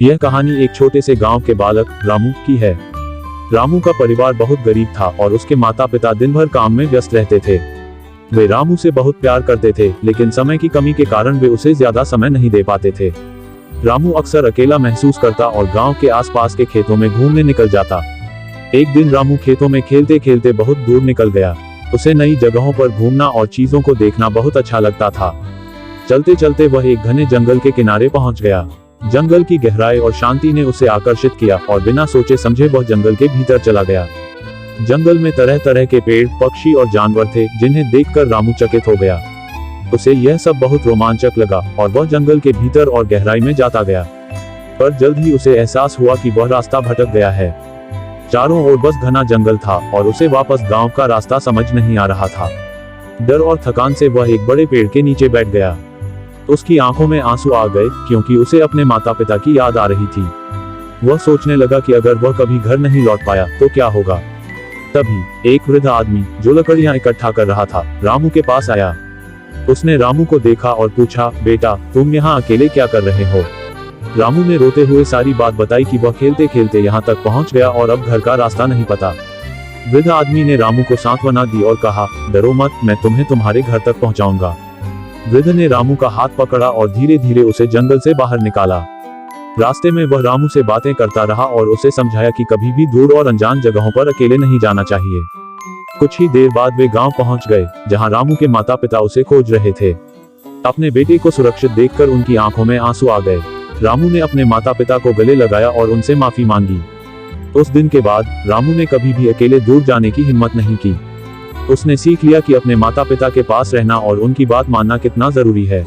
यह कहानी एक छोटे से गांव के बालक रामू की है। रामू का परिवार बहुत गरीब था और उसके माता पिता दिन भर काम में व्यस्त रहते थे। वे रामू से बहुत प्यार करते थे, लेकिन समय की कमी के कारण वे उसे ज्यादा समय नहीं दे पाते थे। रामू अक्सर अकेला महसूस करता और गांव के आसपास के खेतों में घूमने निकल जाता। एक दिन रामू खेतों में खेलते खेलते बहुत दूर निकल गया। उसे नई जगहों पर घूमना और चीजों को देखना बहुत अच्छा लगता था। चलते चलते वह एक घने जंगल के किनारे पहुंच गया। जंगल की गहराई और शांति ने उसे आकर्षित किया और बिना सोचे समझे वह जंगल के भीतर चला गया। जंगल में तरह तरह के पेड़, पक्षी और जानवर थे, जिन्हें देखकर रामू चकित हो गया। उसे यह सब बहुत रोमांचक लगा और वह जंगल के भीतर और गहराई में जाता गया। पर जल्द ही उसे एहसास हुआ कि वह रास्ता भटक गया है। चारों ओर बस घना जंगल था और उसे वापस गांव का रास्ता समझ नहीं आ रहा था। डर और थकान से वह एक बड़े पेड़ के नीचे बैठ गया। उसकी आंखों में आंसू आ गए, क्योंकि उसे अपने माता पिता की याद आ रही थी। वह सोचने लगा कि अगर वह कभी घर नहीं लौट पाया तो क्या होगा। तभी एक वृद्ध आदमी जो लकड़ियां इकट्ठा कर रहा था, रामू के पास आया। उसने रामू को देखा और पूछा, बेटा तुम यहाँ अकेले क्या कर रहे हो? रामू ने रोते हुए सारी बात बताई कि वह खेलते खेलते यहाँ तक पहुँच गया और अब घर का रास्ता नहीं पता। वृद्ध आदमी ने रामू को सांत्वना दी और कहा, डरो मत, मैं तुम्हें तुम्हारे घर तक पहुँचाऊंगा। वृद्ध ने रामू का हाथ पकड़ा और धीरे धीरे उसे जंगल से बाहर निकाला। रास्ते में वह रामू से बातें करता रहा और उसे समझाया कि कभी भी दूर और अनजान जगहों पर अकेले नहीं जाना चाहिए। कुछ ही देर बाद वे गांव पहुंच गए, जहां रामू के माता पिता उसे खोज रहे थे। अपने बेटे को सुरक्षित देखकर उनकी आंखों में आंसू आ गए। रामू ने अपने माता पिता को गले लगाया और उनसे माफी मांगी। उस दिन के बाद रामू ने कभी भी अकेले दूर जाने की हिम्मत नहीं की। उसने सीख लिया कि अपने माता पिता के पास रहना और उनकी बात मानना कितना जरूरी है।